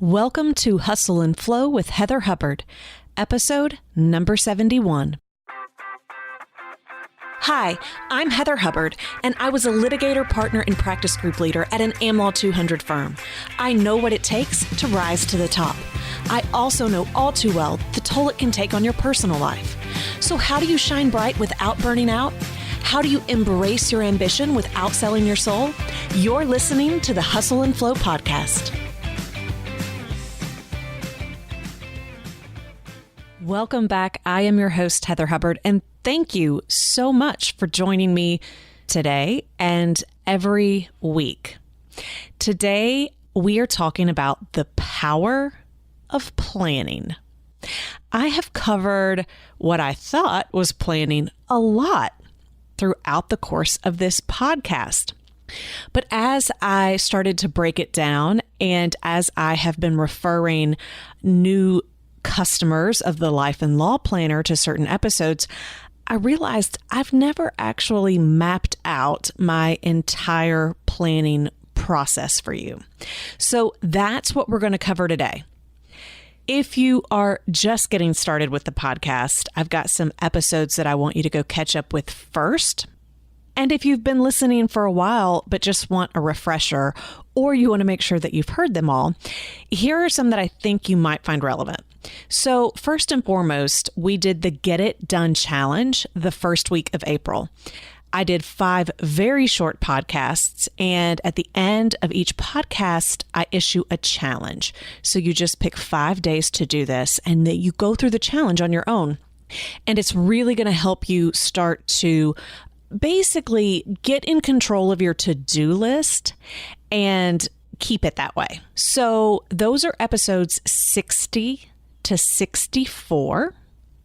Welcome to Hustle and Flow with Heather Hubbard, episode number 71. Hi, I'm Heather Hubbard, and I was a litigator, partner, and practice group leader at an AmLaw 200 firm. I know what it takes to rise to the top. I also know all too well the toll it can take on your personal life. So how do you shine bright without burning out? How do you embrace your ambition without selling your soul? You're listening to the Hustle and Flow podcast. Welcome back. I am your host, Heather Hubbard, and thank you so much for joining me today and every week. Today, we are talking about the power of planning. I have covered what I thought was planning a lot throughout the course of this podcast. But as I started to break it down, and as I have been referring new customers of the Life and Law Planner to certain episodes, I realized I've never actually mapped out my entire planning process for you. So that's what we're going to cover today. If you are just getting started with the podcast, I've got some episodes that I want you to go catch up with first. And if you've been listening for a while, but just want a refresher, or you want to make sure that you've heard them all, here are some that I think you might find relevant. So first and foremost, we did the Get It Done Challenge the first week of April. I did 5 very short podcasts, and at the end of each podcast, I issue a challenge. So you just pick 5 days to do this, and then you go through the challenge on your own. And it's really going to help you start to basically get in control of your to-do list and keep it that way. So those are episodes 60 to 64.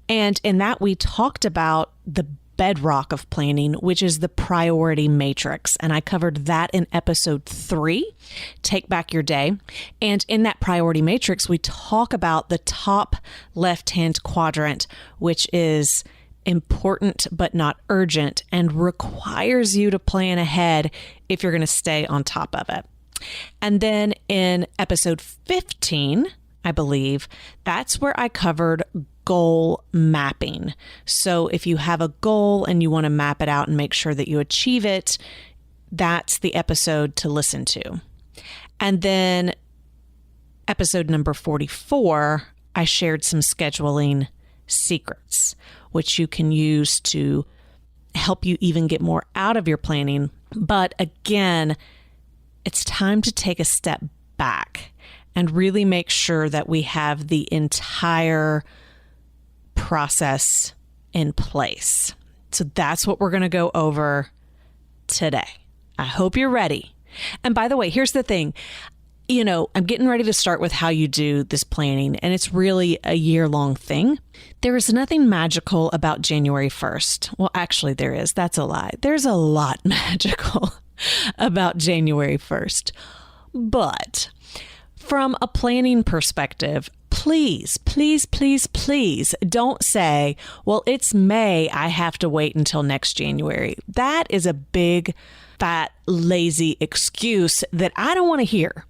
And in that, we talked about the bedrock of planning, which is the priority matrix. And I covered that in episode 3, Take Back Your Day. And in that priority matrix, we talk about the top left-hand quadrant, which is important but not urgent and requires you to plan ahead if you're going to stay on top of it. And then in episode 15, I believe, that's where I covered goal mapping. So if you have a goal and you want to map it out and make sure that you achieve it, that's the episode to listen to. And then episode number 44, I shared some scheduling secrets, which you can use to help you even get more out of your planning. But again, it's time to take a step back and really make sure that we have the entire process in place. So that's what we're going to go over today. I hope you're ready. And by the way, here's the thing. I'm getting ready to start with how you do this planning, and it's really a year-long thing. There is nothing magical about January 1st. Well, actually there is. That's a lie. There's a lot magical about January 1st. But from a planning perspective, please, please, please, please don't say, well, it's May, I have to wait until next January. That is a big, fat, lazy excuse that I don't want to hear,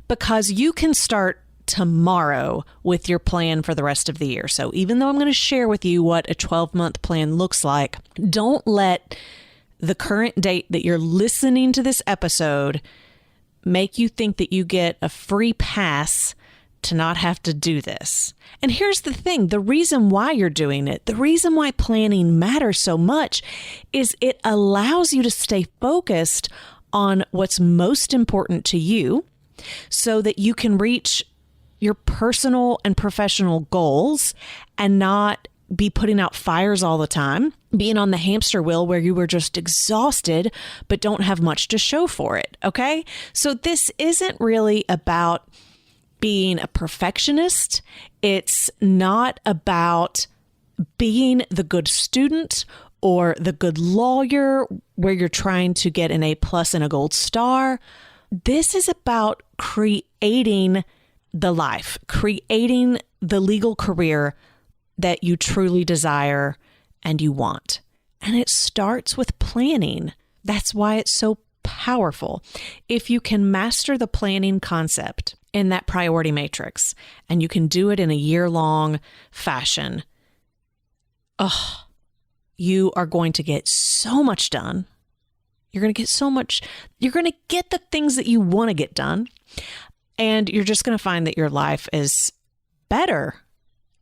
because you can start tomorrow with your plan for the rest of the year. So even though I'm going to share with you what a 12-month plan looks like, don't let the current date that you're listening to this episode make you think that you get a free pass to not have to do this. And here's the thing, the reason why you're doing it, the reason why planning matters so much is it allows you to stay focused on what's most important to you so that you can reach your personal and professional goals and not be putting out fires all the time, being on the hamster wheel where you were just exhausted but don't have much to show for it, okay? So this isn't really about being a perfectionist. It's not about being the good student or the good lawyer where you're trying to get an A+ and a gold star. This is about creating the life, creating the legal career that you truly desire and you want. And it starts with planning. That's why it's so powerful. If you can master the planning concept in that priority matrix, and you can do it in a year-long fashion, you are going to get so much done. You're going to get the things that you want to get done. And you're just going to find that your life is better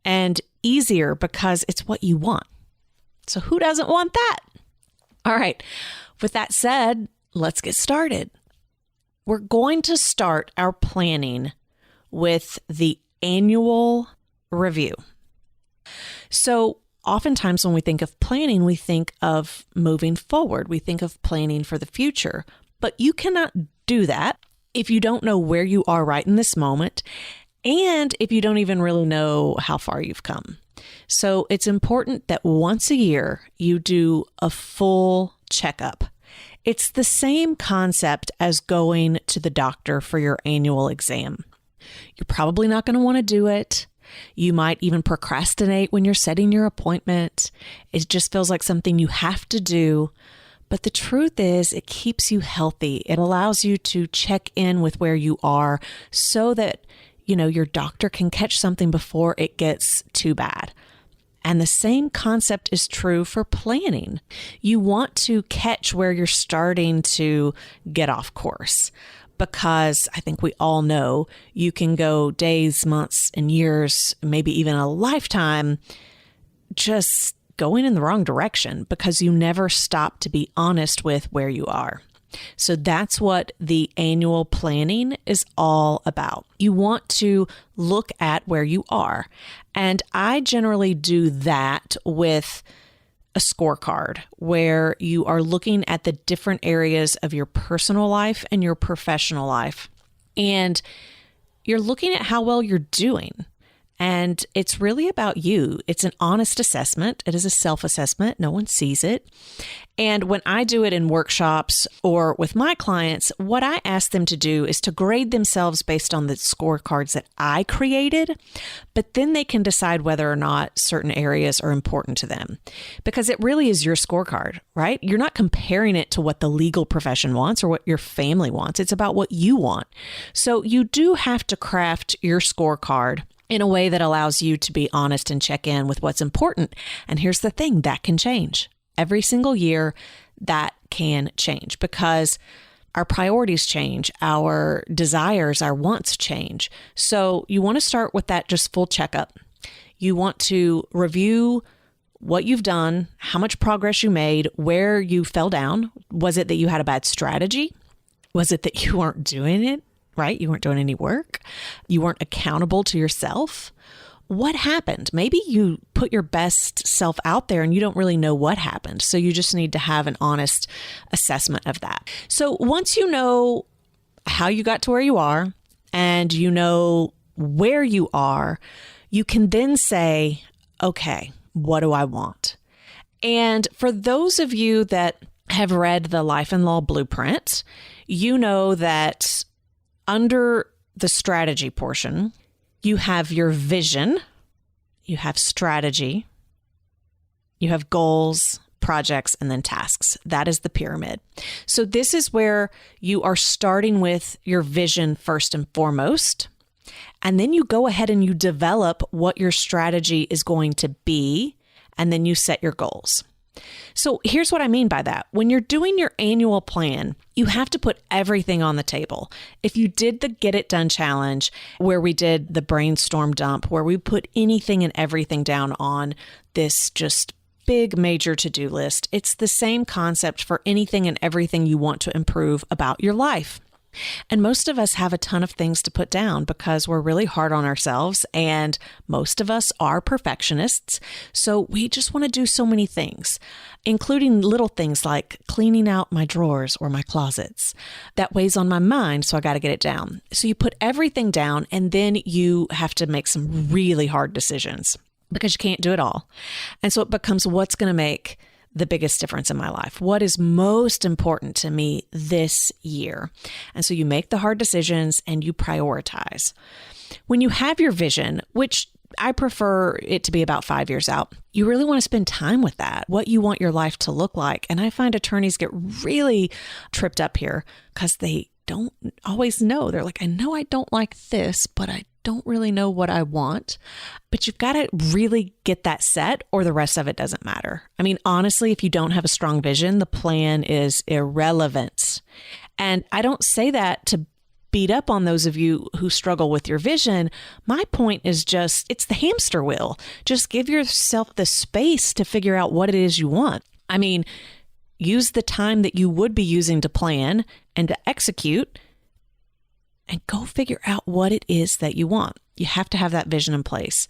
and easier because it's what you want. So who doesn't want that? All right. With that said, let's get started. We're going to start our planning with the annual review. So oftentimes when we think of planning, we think of moving forward. We think of planning for the future, but you cannot do that if you don't know where you are right in this moment, and if you don't even really know how far you've come. So it's important that once a year you do a full checkup. It's the same concept as going to the doctor for your annual exam. You're probably not going to want to do it. You might even procrastinate when you're setting your appointment. It just feels like something you have to do. But the truth is, it keeps you healthy. It allows you to check in with where you are so that, your doctor can catch something before it gets too bad. And the same concept is true for planning. You want to catch where you're starting to get off course, because I think we all know you can go days, months, and years, maybe even a lifetime, just going in the wrong direction because you never stop to be honest with where you are. So that's what the annual planning is all about. You want to look at where you are. And I generally do that with a scorecard where you are looking at the different areas of your personal life and your professional life. And you're looking at how well you're doing. And it's really about you. It's an honest assessment. It is a self-assessment. No one sees it. And when I do it in workshops or with my clients, what I ask them to do is to grade themselves based on the scorecards that I created, but then they can decide whether or not certain areas are important to them, because it really is your scorecard, right? You're not comparing it to what the legal profession wants or what your family wants. It's about what you want. So you do have to craft your scorecard in a way that allows you to be honest and check in with what's important. And here's the thing, that can change. Every single year, that can change because our priorities change, our desires, our wants change. So you want to start with that just full checkup. You want to review what you've done, how much progress you made, where you fell down. Was it that you had a bad strategy? Was it that you weren't doing it? Right? You weren't doing any work. You weren't accountable to yourself. What happened? Maybe you put your best self out there and you don't really know what happened. So you just need to have an honest assessment of that. So once you know how you got to where you are and you know where you are, you can then say, okay, what do I want? And for those of you that have read the Life and Law Blueprint, you know that under the strategy portion, you have your vision, you have strategy, you have goals, projects, and then tasks. That is the pyramid. So this is where you are starting with your vision first and foremost. And then you go ahead and you develop what your strategy is going to be, and then you set your goals. So here's what I mean by that. When you're doing your annual plan, you have to put everything on the table. If you did the Get It Done challenge, where we did the brainstorm dump, where we put anything and everything down on this just big major to-do list, it's the same concept for anything and everything you want to improve about your life. And most of us have a ton of things to put down because we're really hard on ourselves, and most of us are perfectionists. So we just want to do so many things, including little things like cleaning out my drawers or my closets. That weighs on my mind, so I got to get it down. So you put everything down, and then you have to make some really hard decisions because you can't do it all. And so it becomes, what's going to make the biggest difference in my life? What is most important to me this year? And so you make the hard decisions and you prioritize. When you have your vision, which I prefer it to be about 5 years out, you really want to spend time with that, what you want your life to look like. And I find attorneys get really tripped up here because they don't always know. They're like, I know I don't like this, but I don't really know what I want. But you've got to really get that set, or the rest of it doesn't matter. I mean, honestly, if you don't have a strong vision, the plan is irrelevant. And I don't say that to beat up on those of you who struggle with your vision. My point is just, it's the hamster wheel. Just give yourself the space to figure out what it is you want. I mean, use the time that you would be using to plan and to execute and go figure out what it is that you want. You have to have that vision in place.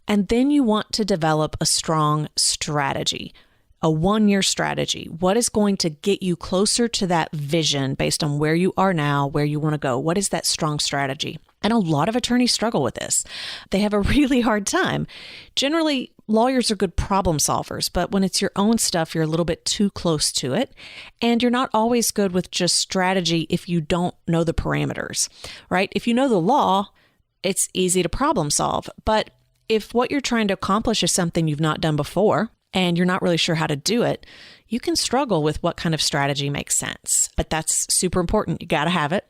And then you want to develop a strong strategy, a 1-year strategy. What is going to get you closer to that vision based on where you are now, where you want to go? What is that strong strategy? And a lot of attorneys struggle with this. They have a really hard time. Generally, lawyers are good problem solvers, but when it's your own stuff, you're a little bit too close to it. And you're not always good with just strategy if you don't know the parameters, right? If you know the law, it's easy to problem solve. But if what you're trying to accomplish is something you've not done before, and you're not really sure how to do it, you can struggle with what kind of strategy makes sense. But that's super important. You got to have it.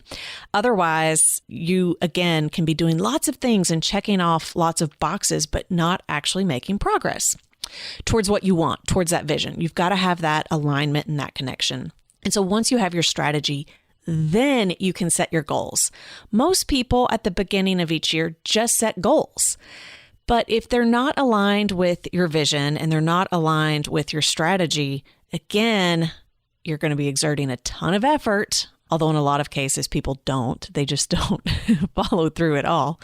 Otherwise, you, again, can be doing lots of things and checking off lots of boxes, but not actually making progress towards what you want, towards that vision. You've got to have that alignment and that connection. And so once you have your strategy, then you can set your goals. Most people at the beginning of each year just set goals. But if they're not aligned with your vision and they're not aligned with your strategy, again, you're going to be exerting a ton of effort. Although in a lot of cases, people don't. They just don't follow through at all.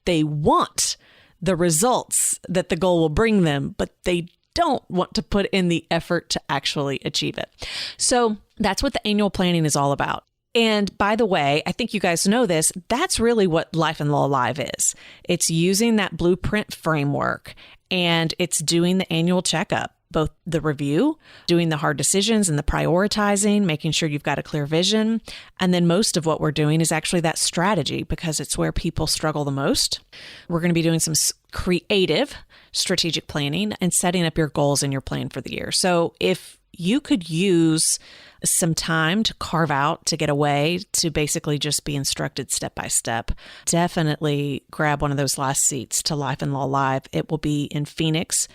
They want the results that the goal will bring them, but they don't want to put in the effort to actually achieve it. So that's what the annual planning is all about. And by the way, I think you guys know this, that's really what Life and Law Live is. It's using that blueprint framework, and it's doing the annual checkup, both the review, doing the hard decisions and the prioritizing, making sure you've got a clear vision. And then most of what we're doing is actually that strategy, because it's where people struggle the most. We're going to be doing some creative strategic planning and setting up your goals and your plan for the year. So if you could use some time to carve out, to get away, to basically just be instructed step by step, definitely grab one of those last seats to Life and Law Live. It will be in Phoenix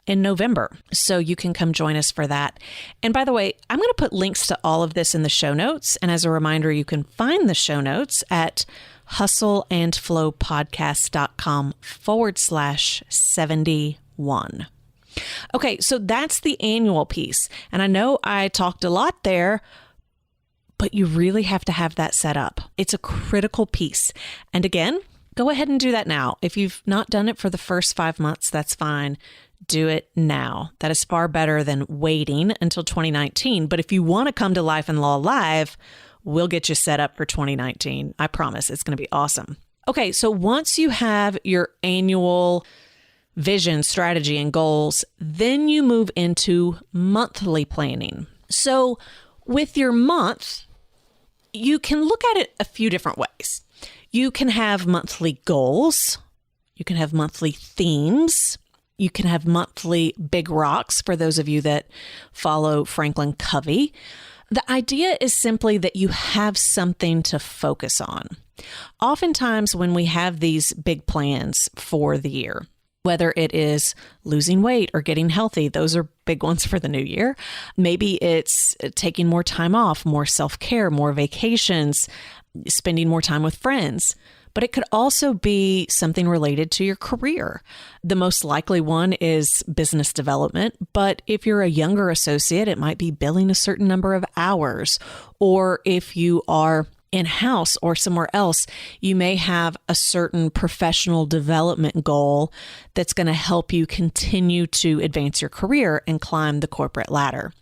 in November, so you can come join us for that. And by the way, I'm going to put links to all of this in the show notes. And as a reminder, you can find the show notes at hustleandflowpodcast.com/71. Okay, so that's the annual piece. And I know I talked a lot there, but you really have to have that set up. It's a critical piece. And again, go ahead and do that now. If you've not done it for the first 5 months, that's fine. Do it now. That is far better than waiting until 2019. But if you want to come to Life and Law Live, we'll get you set up for 2019. I promise it's going to be awesome. Okay, so once you have your annual vision, strategy, and goals, then you move into monthly planning. So with your month, you can look at it a few different ways. You can have monthly goals. You can have monthly themes. You can have monthly big rocks for those of you that follow Franklin Covey. The idea is simply that you have something to focus on. Oftentimes when we have these big plans for the year, whether it is losing weight or getting healthy, those are big ones for the new year. Maybe it's taking more time off, more self-care, more vacations, spending more time with friends. But it could also be something related to your career. The most likely one is business development. But if you're a younger associate, it might be billing a certain number of hours. Or if you are in-house or somewhere else, you may have a certain professional development goal that's going to help you continue to advance your career and climb the corporate ladder.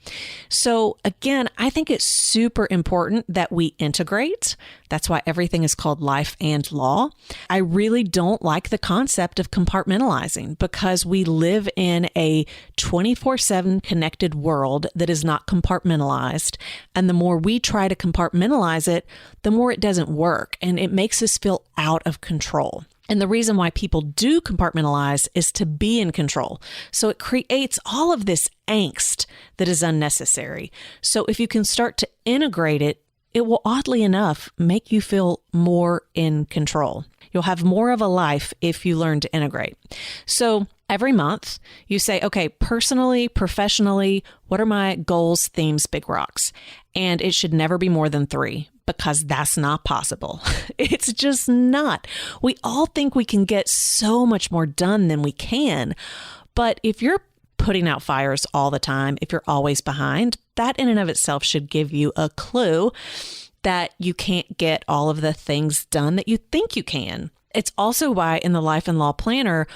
So again, I think it's super important that we integrate. That's why everything is called Life and Law. I really don't like the concept of compartmentalizing because we live in a 24/7 connected world that is not compartmentalized. And the more we try to compartmentalize it, the more it doesn't work and it makes us feel out of control. And the reason why people do compartmentalize is to be in control. So it creates all of this angst that is unnecessary. So if you can start to integrate it, it will oddly enough make you feel more in control. You'll have more of a life if you learn to integrate. So every month you say, okay, personally, professionally, what are my goals, themes, big rocks? And it should never be more than 3 because that's not possible. It's just not. We all think we can get so much more done than we can. But if you're putting out fires all the time, if you're always behind, that in and of itself should give you a clue that you can't get all of the things done that you think you can. It's also why in the Life and Law Planner,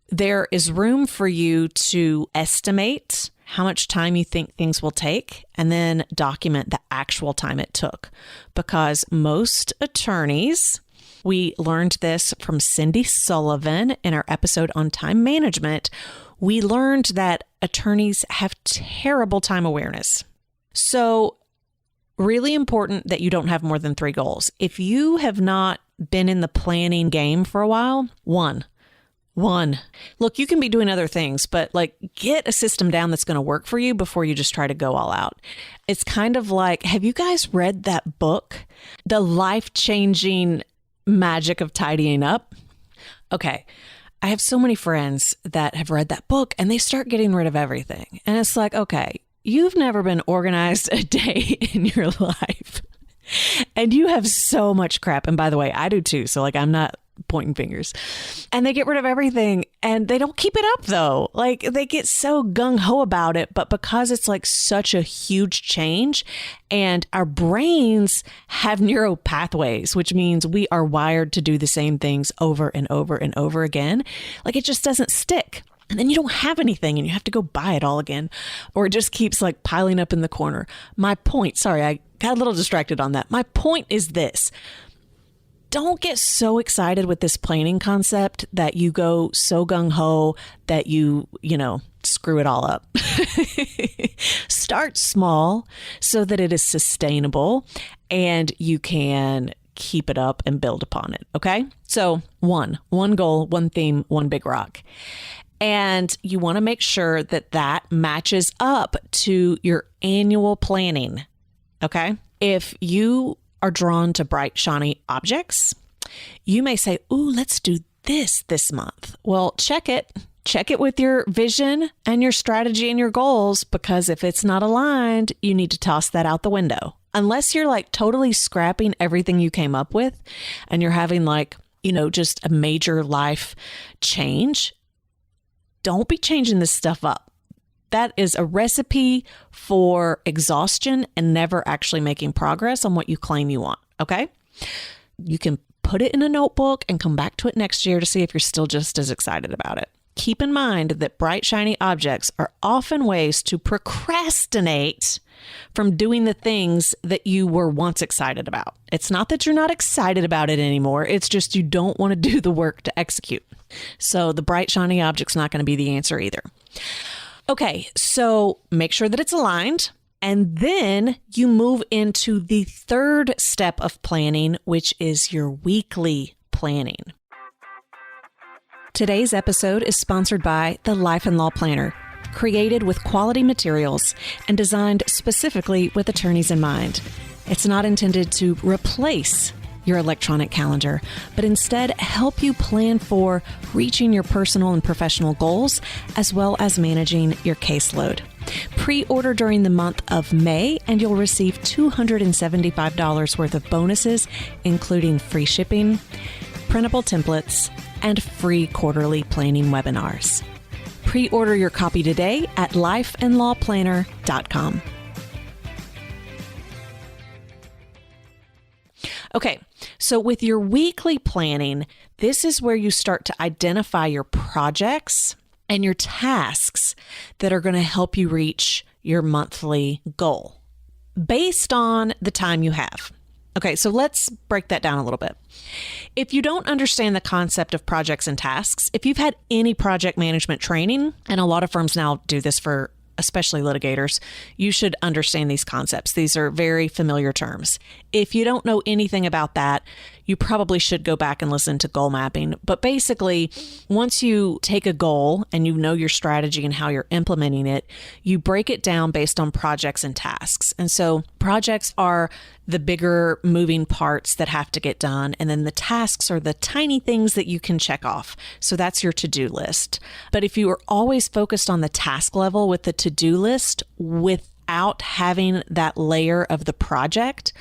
there is room for you to estimate how much time you think things will take and then document the actual time it took. Because most attorneys, we learned this from Cindy Sullivan in our episode on time management, we learned that attorneys have terrible time awareness. So really important that you don't have more than 3 goals. If you have not been in the planning game for a while, one. Look, you can be doing other things, but get a system down that's going to work for you before you just try to go all out. It's kind of like, have you guys read that book, The Life-Changing Magic of Tidying Up? Okay. I have so many friends that have read that book and they start getting rid of everything. And it's like, okay, you've never been organized a day in your life and you have so much crap. And by the way, I do too. So I'm not pointing fingers, and they get rid of everything and they don't keep it up though. They get so gung-ho about it, but because it's such a huge change and our brains have neural pathways, which means we are wired to do the same things over and over and over again. It just doesn't stick. And then you don't have anything and you have to go buy it all again, or it just keeps piling up in the corner. My point, sorry, I got a little distracted on that. My point is this. Don't get so excited with this planning concept that you go so gung-ho that you screw it all up. Start small so that it is sustainable and you can keep it up and build upon it. Okay. So one goal, one theme, one big rock. And you want to make sure that that matches up to your annual planning. Okay. If you are drawn to bright, shiny objects, you may say, ooh, let's do this month. Well, check it with your vision and your strategy and your goals, because if it's not aligned, you need to toss that out the window. Unless you're totally scrapping everything you came up with and you're having just a major life change, don't be changing this stuff up. That is a recipe for exhaustion and never actually making progress on what you claim you want. Okay. You can put it in a notebook and come back to it next year to see if you're still just as excited about it. Keep in mind that bright, shiny objects are often ways to procrastinate from doing the things that you were once excited about. It's not that you're not excited about it anymore. It's just you don't want to do the work to execute. So the bright, shiny object's not going to be the answer either. Okay, so make sure that it's aligned. And then you move into the third step of planning, which is your weekly planning. Today's episode is sponsored by the Life and Law Planner, created with quality materials and designed specifically with attorneys in mind. It's not intended to replace your electronic calendar, but instead help you plan for reaching your personal and professional goals, as well as managing your caseload. Pre-order during the month of May, and you'll receive $275 worth of bonuses, including free shipping, printable templates, and free quarterly planning webinars. Pre-order your copy today at lifeandlawplanner.com. Okay, so with your weekly planning, this is where you start to identify your projects and your tasks that are going to help you reach your monthly goal based on the time you have. Okay, so let's break that down a little bit. If you don't understand the concept of projects and tasks, if you've had any project management training, and a lot of firms now do this for especially litigators, you should understand these concepts. These are very familiar terms. If you don't know anything about that, you probably should go back and listen to goal mapping. But basically, once you take a goal and you know your strategy and how you're implementing it, you break it down based on projects and tasks. And so projects are the bigger moving parts that have to get done. And then the tasks are the tiny things that you can check off. So that's your to-do list. But if you are always focused on the task level with the to-do list without having that layer of the project,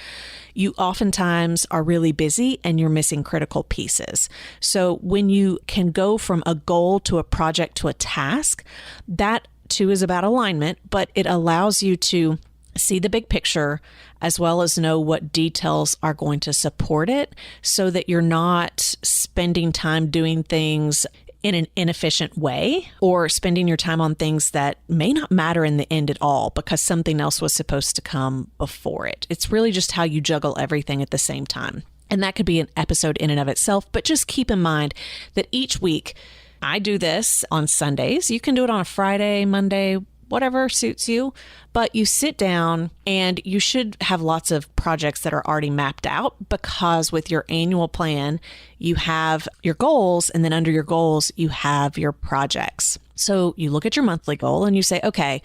you oftentimes are really busy and you're missing critical pieces. So when you can go from a goal to a project to a task, that too is about alignment, but it allows you to see the big picture as well as know what details are going to support it so that you're not spending time doing things in an inefficient way or spending your time on things that may not matter in the end at all because something else was supposed to come before it. It's really just how you juggle everything at the same time. And that could be an episode in and of itself, but just keep in mind that each week I do this on Sundays. You can do it on a Friday, Monday, whatever suits you, but you sit down and you should have lots of projects that are already mapped out because with your annual plan, you have your goals and then under your goals, you have your projects. So you look at your monthly goal and you say, okay,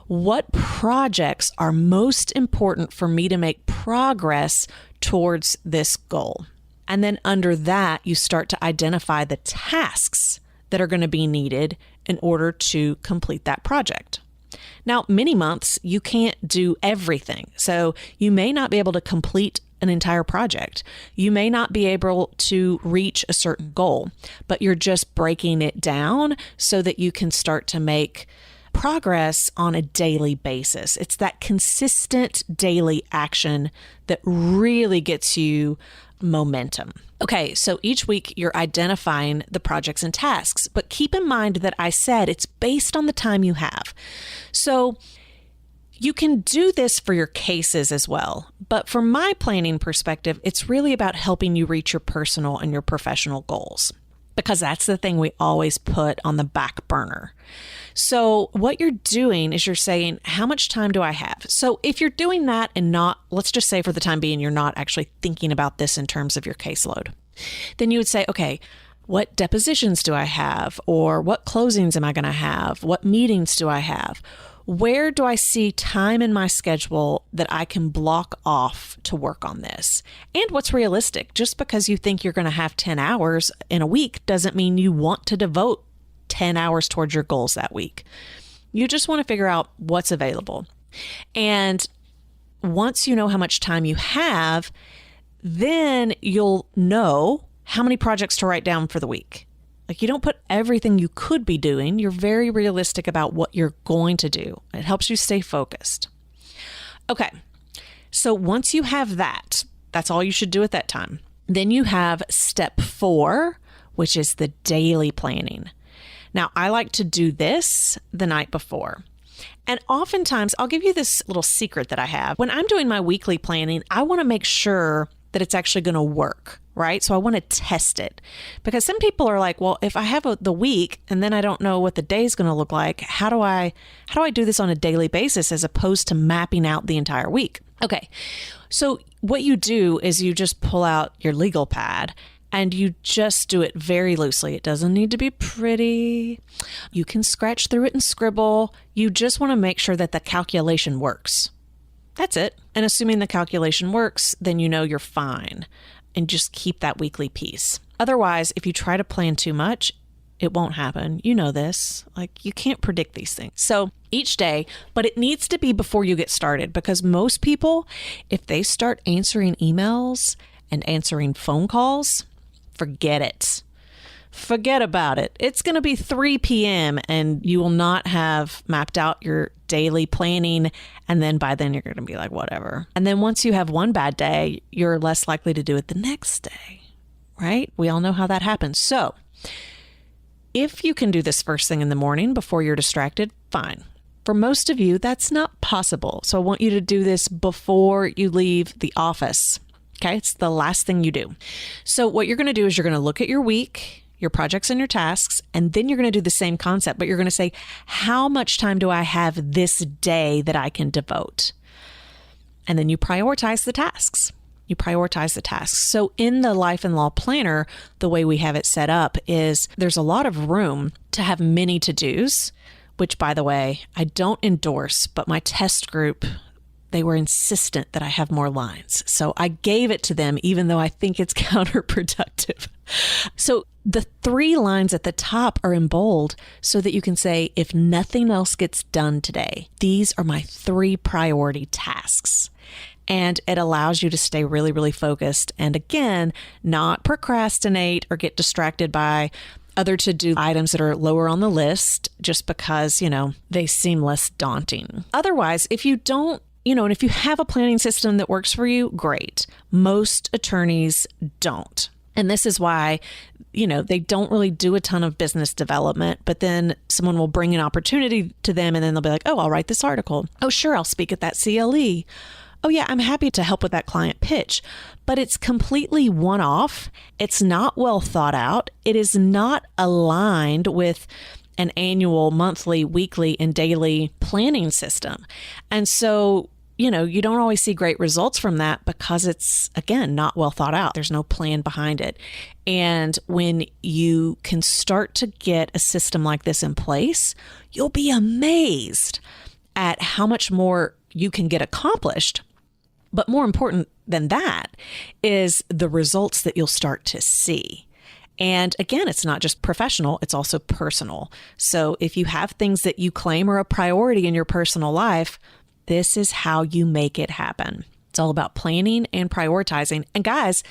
what projects are most important for me to make progress towards this goal? And then under that, you start to identify the tasks that are going to be needed in order to complete that project. Now, many months, you can't do everything. So you may not be able to complete an entire project. You may not be able to reach a certain goal, but you're just breaking it down so that you can start to make progress on a daily basis. It's that consistent daily action that really gets you momentum. Okay, so each week you're identifying the projects and tasks, but keep in mind that I said it's based on the time you have. So you can do this for your cases as well, but from my planning perspective, it's really about helping you reach your personal and your professional goals, because that's the thing we always put on the back burner. So what you're doing is you're saying, how much time do I have? So if you're doing that and not, let's just say for the time being, you're not actually thinking about this in terms of your caseload, then you would say, okay, what depositions do I have? Or what closings am I going to have? What meetings do I have? Where do I see time in my schedule that I can block off to work on this? And what's realistic? Just because you think you're going to have 10 hours in a week doesn't mean you want to devote 10 hours towards your goals that week. You just want to figure out what's available. And once you know how much time you have, then you'll know how many projects to write down for the week. Like, you don't put everything you could be doing. You're very realistic about what you're going to do. It helps you stay focused. Okay. So once you have that, that's all you should do at that time. Then you have step 4, which is the daily planning. Now, I like to do this the night before. And oftentimes, I'll give you this little secret that I have. When I'm doing my weekly planning, I want to make sure that it's actually going to work, right? So I want to test it, because some people are like, well, if I have the week and then I don't know what the day is going to look like, how do I do this on a daily basis as opposed to mapping out the entire week? Okay. So what you do is you just pull out your legal pad and you just do it very loosely. It doesn't need to be pretty. You can scratch through it and scribble. You just want to make sure that the calculation works. That's it. And assuming the calculation works, then you know you're fine. And just keep that weekly piece. Otherwise, if you try to plan too much, it won't happen. You know this. Like, you can't predict these things. So each day, but it needs to be before you get started, because most people, if they start answering emails and answering phone calls, forget it. Forget about it. It's going to be 3 p.m. and you will not have mapped out your daily planning. And then by then you're going to be like, whatever. And then once you have one bad day, you're less likely to do it the next day, right? We all know how that happens. So if you can do this first thing in the morning before you're distracted, fine. For most of you, that's not possible. So I want you to do this before you leave the office. Okay, it's the last thing you do. So what you're going to do is you're going to look at your week, your projects and your tasks, and then you're going to do the same concept, but you're going to say, how much time do I have this day that I can devote? And then you prioritize the tasks. You prioritize the tasks. So in the Life and Law Planner, the way we have it set up is there's a lot of room to have many to-dos, which, by the way, I don't endorse, but my test group, they were insistent that I have more lines. So I gave it to them, even though I think it's counterproductive. So the 3 lines at the top are in bold so that you can say, if nothing else gets done today, these are my 3 priority tasks. And it allows you to stay really, really focused. And again, not procrastinate or get distracted by other to-do items that are lower on the list just because, they seem less daunting. Otherwise, if you don't, and if you have a planning system that works for you, great. Most attorneys don't. And this is why, they don't really do a ton of business development, but then someone will bring an opportunity to them and then they'll be like, oh, I'll write this article. Oh, sure, I'll speak at that CLE. Oh yeah, I'm happy to help with that client pitch, but it's completely one-off. It's not well thought out. It is not aligned with an annual, monthly, weekly, and daily planning system. And so, you don't always see great results from that because it's, again, not well thought out. There's no plan behind it. And when you can start to get a system like this in place, you'll be amazed at how much more you can get accomplished. But more important than that is the results that you'll start to see. And again, it's not just professional, it's also personal. So if you have things that you claim are a priority in your personal life, this is how you make it happen. It's all about planning and prioritizing. And guys,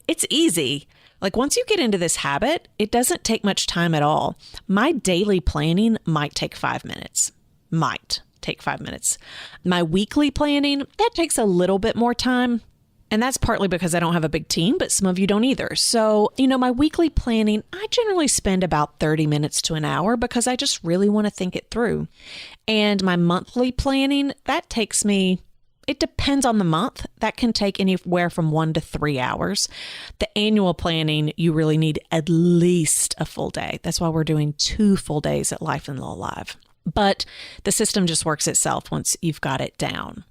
it's easy. Like once you get into this habit, it doesn't take much time at all. My daily planning might take 5 minutes. Might take 5 minutes. My weekly planning, that takes a little bit more time. And that's partly because I don't have a big team, but some of you don't either. So, my weekly planning, I generally spend about 30 minutes to an hour because I just really want to think it through. And my monthly planning, that takes me, it depends on the month. That can take anywhere from 1 to 3 hours. The annual planning, you really need at least a full day. That's why we're doing 2 full days at Life and Law Live. But the system just works itself once you've got it down.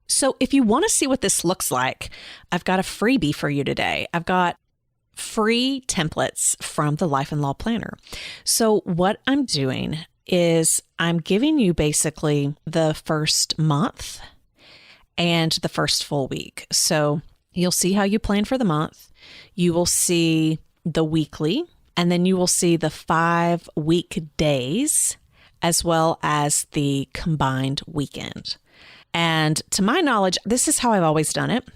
So if you want to see what this looks like, I've got a freebie for you today. I've got free templates from the Life and Law Planner. So what I'm doing is I'm giving you basically the first month and the first full week. So you'll see how you plan for the month. You will see the weekly, and then you will see the 5 weekdays as well as the combined weekend. And to my knowledge, this is how I've always done it.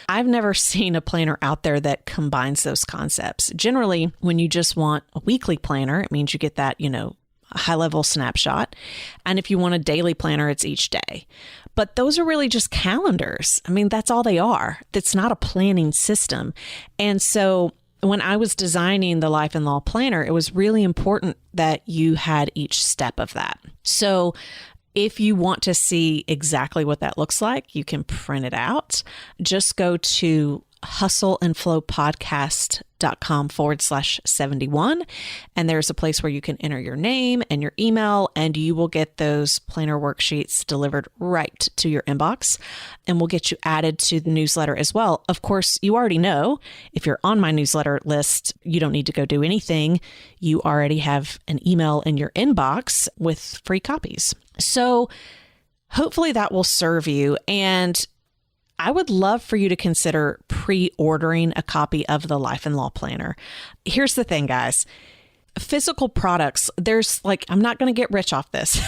I've never seen a planner out there that combines those concepts. Generally, when you just want a weekly planner, it means you get that, a high-level snapshot. And if you want a daily planner, it's each day. But those are really just calendars. I mean, that's all they are. It's not a planning system. And so when I was designing the Life and Law Planner, it was really important that you had each step of that. So if you want to see exactly what that looks like, you can print it out. Just go to hustleandflowpodcast.com/71. And there's a place where you can enter your name and your email, and you will get those planner worksheets delivered right to your inbox. And we'll get you added to the newsletter as well. Of course, you already know if you're on my newsletter list, you don't need to go do anything. You already have an email in your inbox with free copies. So hopefully that will serve you. And I would love for you to consider pre-ordering a copy of the Life and Law Planner. Here's the thing, guys. Physical products, I'm not going to get rich off this.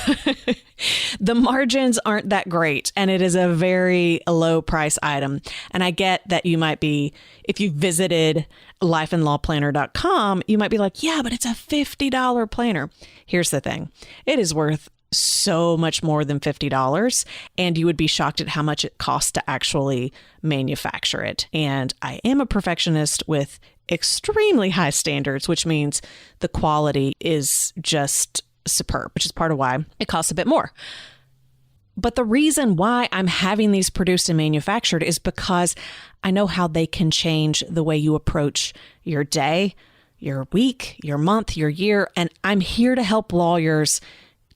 The margins aren't that great, and it is a very low price item. And I get that you might be, if you visited lifeandlawplanner.com, you might be like, yeah, but it's a $50 planner. Here's the thing. It is worth so much more than $50, and you would be shocked at how much it costs to actually manufacture it. And I am a perfectionist with extremely high standards, which means the quality is just superb, which is part of why it costs a bit more. But the reason why I'm having these produced and manufactured is because I know how they can change the way you approach your day, your week, your month, your year. And I'm here to help lawyers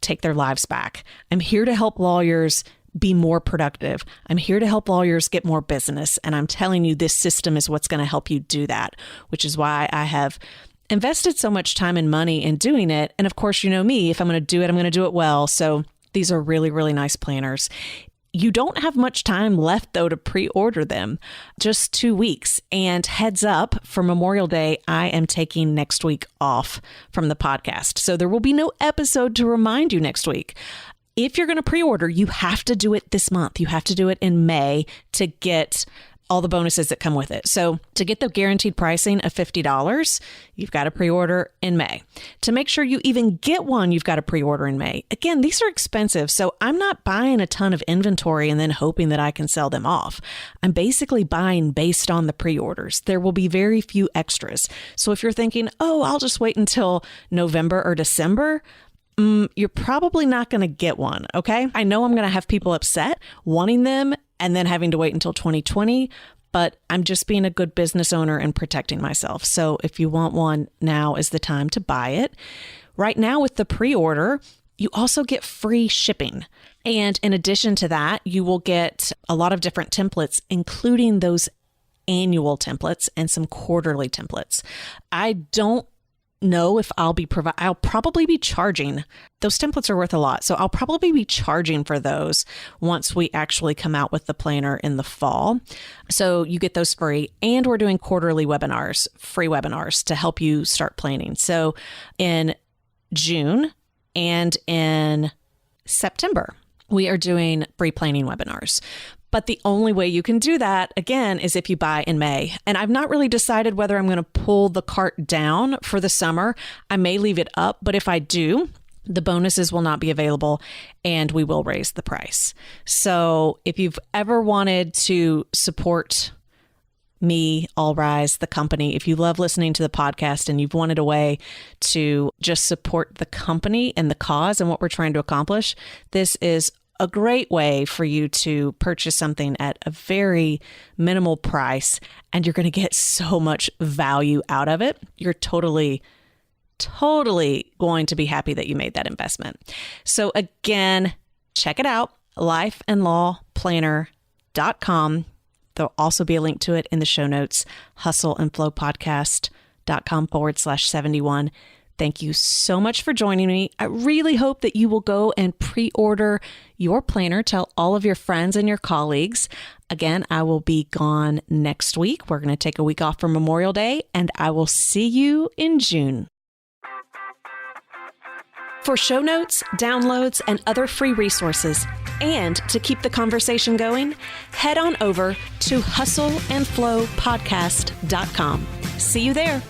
take their lives back. I'm here to help lawyers be more productive. I'm here to help lawyers get more business. And I'm telling you, this system is what's going to help you do that, which is why I have invested so much time and money in doing it. And of course, you know me, if I'm going to do it, I'm going to do it well. So these are really, really nice planners. You don't have much time left, though, to pre-order them, just 2 weeks. And heads up, for Memorial Day, I am taking next week off from the podcast. So there will be no episode to remind you next week. If you're going to pre-order, you have to do it this month. You have to do it in May to get all the bonuses that come with it. So to get the guaranteed pricing of $50, you've got to pre-order in May. To make sure you even get one, you've got to pre-order in May. Again, these are expensive, so I'm not buying a ton of inventory and then hoping that I can sell them off. I'm basically buying based on the pre-orders. There will be very few extras. So if you're thinking, oh, I'll just wait until November or December, you're probably not going to get one, okay? I know I'm going to have people upset wanting them and then having to wait until 2020, but I'm just being a good business owner and protecting myself. So if you want one, now is the time to buy it. Right now with the pre-order, you also get free shipping. And in addition to that, you will get a lot of different templates, including those annual templates and some quarterly templates. I don't know if I'll probably be charging. Those templates are worth a lot. So I'll probably be charging for those once we actually come out with the planner in the fall. So you get those free. And we're doing quarterly webinars, free webinars to help you start planning. So in June and in September, we are doing free planning webinars. But the only way you can do that, again, is if you buy in May. And I've not really decided whether I'm going to pull the cart down for the summer. I may leave it up, but if I do, the bonuses will not be available and we will raise the price. So if you've ever wanted to support me, All Rise, the company, if you love listening to the podcast and you've wanted a way to just support the company and the cause and what we're trying to accomplish, this is a great way for you to purchase something at a very minimal price, and you're going to get so much value out of it. You're totally going to be happy that you made that investment. So again, check it out, lifeandlawplanner.com. There'll also be a link to it in the show notes, hustleandflowpodcast.com/71. Thank you so much for joining me. I really hope that you will go and pre-order your planner. Tell all of your friends and your colleagues. Again, I will be gone next week. We're going to take a week off for Memorial Day, and I will see you in June. For show notes, downloads, and other free resources, and to keep the conversation going, head on over to hustleandflowpodcast.com. See you there.